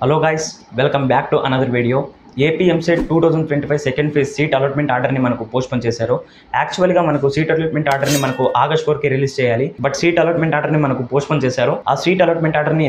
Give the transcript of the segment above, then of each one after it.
Hello guys, welcome back to another video. AP EAMCET 2025 second phase seat allotment ఆర్డర్ని మనకు postpone చేశారు. యాక్చువల్గా మనకు సీట్ అలాట్మెంట్ ఆర్డర్ని మనకు ఆగస్ట్ 4కి రిలీజ్ చేయాలి. బట్ సీట్ అలాట్మెంట్ ఆర్డర్ని మనకు పోస్ట్పోన్ చేశారు. ఆ సీట్ అలాట్మెంట్ ఆర్డర్ని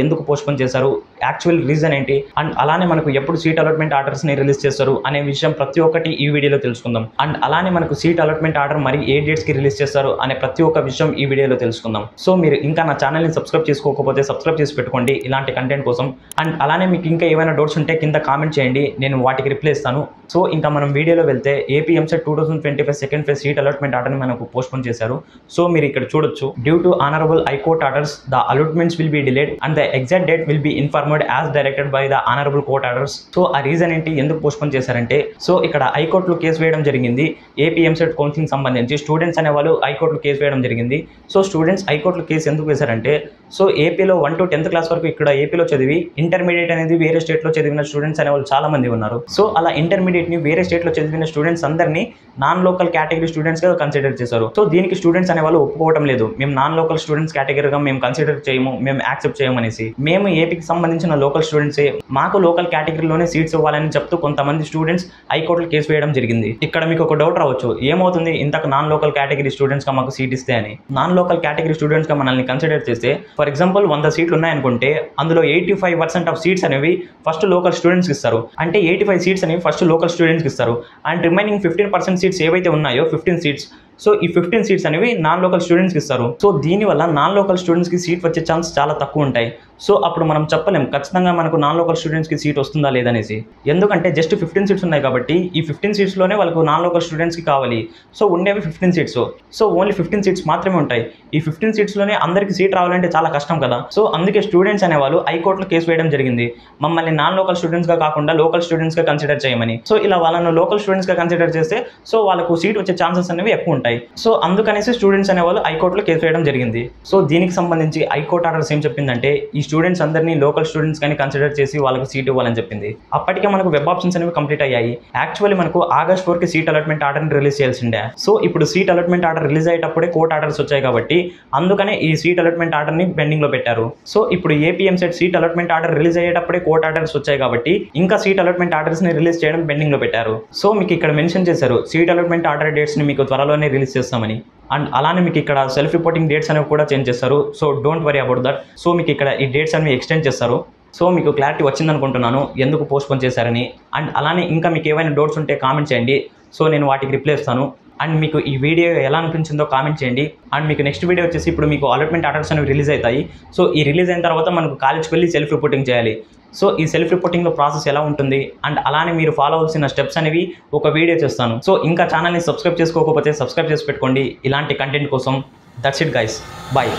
ఎందుకు పోస్ట్పోన్ చేశారు, యాక్చువల్ రీజన్ ఏంటి, అండ్ అలానే మనకు ఎప్పుడు సీట్ అలాట్మెంట్ ఆర్డర్స్ని రిలీజ్ చేస్తారు అనే విషయం ప్రతి ఒక్కటి ఈ వీడియోలో తెలుసుకుందాం. అండ్ అలానే మనకు సీట్ అలాట్మెంట్ ఆర్డర్ మరి ఏ డేట్స్కి రిలీజ్ చేస్తారు అనే ప్రతి ఒక్క విషయం ఈ వీడియోలో తెలుసుకుందాం. సో మీరు ఇంకా నా ఛానల్ని సబ్స్క్రైబ్ చేసుకోకపోతే సబ్స్క్రైబ్ చేసి పెట్టుకోండి ఇలాంటి కంటెంట్ కోసం. అండ్ అలానే మీకు ఇంకా ఏమైనా డౌట్స్ ఉంటే కింద కామెంట్ చేయండి, నేను వాటికి రిప్లై ఇస్తాను. సో ఇంకా మనం వీడియోలో వెళ్తే AP EAMCET 2025 second phase seat allotment ఆర్డర్ని మనకు పోస్ట్పోన్ చేశారు. సో మీరు ఇక్కడ చూడొచ్చు, due to honourable high court orders the allotments will be delayed and the exact date will be informed as directed by the honourable court orders. So ఆ reason ఏంటి, ఎందుకు postpone చేశారంటే, సో ఇక్కడ హైకోర్టులో కేసు వేయడం జరిగింది. ఏపీ ఎంసెట్ కౌన్సిలింగ్ సంబంధించి students అనే వాళ్ళు హైకోర్టులో కేసు వేయడం జరిగింది. సో స్టూడెంట్స్ హైకోర్టులో కేసు ఎందుకు వేశారంటే, సో ఏపీలో 1 to 10th క్లాస్ వరకు ఇక్కడ ఏపీలో చదివి ఇంటర్మీడియట్ అనేది వేరే స్టేట్లో చదివిన స్టూడెంట్స్ అనే వాళ్ళు చాలా మంది ఉన్నారు. సో అలా ఇంటర్మీడియట్ని వేరే స్టేట్లో చదివిన స్టూడెంట్స్ అందరినీ నాన్ లోకల్ కేటగిరీ స్టూడెంట్స్గా కన్సిడర్ చేశారు. సో దీనికి స్టూడెంట్స్ అనే వాళ్ళు ఒప్పుకోవడం లేదు. మేము నాన్ లోకల్ స్టూడెంట్స్ కేటగిరీగా మేము కన్సిడర్ చేయము, మేము యాక్సెప్ట్ చేయమనేసి. మేము ఏపీకి సంబంధించిన లోకల్ స్టూడెంట్సే, మాకు లోకల్ కేటగిరీలోనే సీట్స్ ఇవ్వాలని చెప్తూ కొంతమంది స్టూడెంట్స్ హైకోర్టులో కేసు వేయడం జరిగింది. ఇక్కడ మీకు ఒక డౌట్ రావచ్చు, ఏమవుతుంది ఇంతకు నాన్ లోకల్ కేటగిరీ స్టూడెంట్స్గా మాకు సీట్ ఇస్తే అని. నాన్ లోకల్ కేటగిరీ స్టూడెంట్స్గా మనల్ని కన్సిడర్ చేస్తే, ఫర్ ఎగ్జాంపుల్ 100 సీట్లు ఉన్నాయనుకుంటే అందులో 85% ఆఫ్ సీట్స్ అనేవి ఫస్ట్ లోకల్ స్టూడెంట్స్కి ఇస్తారు. అంటే 85 సీట్స్ అనేవి ఫస్ట్ లోకల్ స్టూడెంట్స్కి ఇస్తారు. అండ్ రిమైనింగ్ 15% సీట్స్ ఏవైతే ఉన్నాయో 15 సీట్స్, సో ఈ 15 సీట్స్ అనేవి నాన్ లోకల్ స్టూడెంట్స్కి ఇస్తారు. సో దీనివల్ల నాన్ లోకల్ స్టూడెంట్స్కి సీట్ వచ్చే ఛాన్స్ చాలా తక్కువ ఉంటాయి. సో అప్పుడు మనం చెప్పలేం ఖచ్చితంగా మనకు నాన్ లోకల్ స్టూడెంట్స్కి సీట్ వస్తుందా లేదనేసి. ఎందుకంటే జస్ట్ 15 సీట్స్ ఉన్నాయి కాబట్టి ఈ 15 సీట్స్లోనే వాళ్ళకు నాన్ లోకల్ స్టూడెంట్స్కి కావాలి. సో ఉండేవి 15 సీట్స్, సో ఓన్లీ 15 సీట్స్ మాత్రమే ఉంటాయి. ఈ 15 సీట్స్లోనే అందరికీ సీట్ రావాలంటే చాలా కష్టం కదా. సో అందుకే స్టూడెంట్స్ అనేవాళ్ళు హైకోర్టులో కేసు వేయడం జరిగింది, మమ్మల్ని నాన్ లోకల్ స్టూడెంట్స్గా కాకుండా లోకల్ స్టూడెంట్స్గా కన్సిడర్ చేయమని. సో ఇలా వాళ్ళను లోకల్ స్టూడెంట్స్గా కన్సిడర్ చేస్తే సో వాళ్ళకు సీట్ వచ్చే ఛాన్సెస్ అనేవి ఎక్కువ ఉంటాయి. సో అందుకనేసి స్టూడెంట్స్ అనేవాళ్ళు హైకోర్టులో కేసు వేయడం జరిగింది. సో దీనికి సంబంధించి హైకోర్టు ఆర్డర్స్ ఏం చెప్పిందంటే, ఈ స్టూడెంట్స్ అందరినీ లోకల్ స్టూడెంట్స్ కానీ కన్సిడర్ చేసి వాళ్ళకి సీట్ ఇవ్వాలని చెప్పింది. అప్పటికే మనకు వెబ్ ఆప్షన్స్ అనేవి కంప్లీట్ అయ్యాయి. యాక్చువల్లీ మనకు ఆగస్ట్ 4కి సీట్ అలాట్మెంట్ ఆర్డర్ని రిలీజ్ చేయాల్సిందే. సో ఇప్పుడు సీట్ అలాట్మెంట్ ఆర్డర్ రిలీజ్ అయ్యేటప్పుడే కోర్ట్ ఆర్డర్స్ వచ్చాయి కాబట్టి అందుకనే ఈ సీట్ అలాట్మెంట్ ఆర్డర్ని పెండింగ్లో పెట్టారు. సో ఇప్పుడు AP EAMCET seat allotment order release అయ్యేటప్పుడే కోర్ట్ ఆర్డర్స్ వచ్చాయి కాబట్టి ఇంకా సీట్ అలాట్మెంట్ ఆర్డర్స్ని రిలీజ్ చేయడం పెండింగ్లో పెట్టారు. సో మీకు ఇక్కడ మెన్షన్ చేశారు, సీట్ అలాట్మెంట్ ఆర్డర్ డేట్స్ని మీకు త్వరలోనే రిలీజ్ చేస్తామని. అండ్ అలానే మీకు ఇక్కడ సెల్ఫ్ రిపోర్టింగ్ డేట్స్ అనేవి కూడా చేంజ్ చేస్తారు. So don't worry about that. So మీకు ఇక్కడ ఈ డేట్స్ అనేవి ఎక్స్టెండ్ చేస్తారు. సో మీకు క్లారిటీ వచ్చిందనుకుంటున్నాను ఎందుకు పోస్ట్పోన్ చేశారని. అండ్ అలానే ఇంకా మీకు ఏమైనా డౌట్స్ ఉంటే కామెంట్ చేయండి, సో నేను వాటికి రిప్లై ఇస్తాను. అండ్ మీకు ఈ వీడియో ఎలా అనిపించిందో కామెంట్ చేయండి. అండ్ మీకు నెక్స్ట్ వీడియో వచ్చేసి, ఇప్పుడు మీకు అలాట్మెంట్ ఆర్డర్స్ అనేవి రిలీజ్ అవుతాయి. సో ఈ రిలీజ్ అయిన తర్వాత మనకు కాలేజ్కి వెళ్ళి సెల్ఫ్ రిపోర్టింగ్ చేయాలి. సో ఈ సెల్ఫ్ రిపోర్టింగ్లో ప్రాసెస్ ఎలా ఉంటుంది అండ్ అలానే మీరు ఫాలో అవ్వాల్సిన స్టెప్స్ అనేవి ఒక వీడియో చేస్తాను. సో ఇంకా ఛానల్ని సబ్స్క్రైబ్ చేసుకోకపోతే సబ్స్క్రైబ్ చేసి పెట్టుకోండి ఇలాంటి కంటెంట్ కోసం. That's it guys, bye.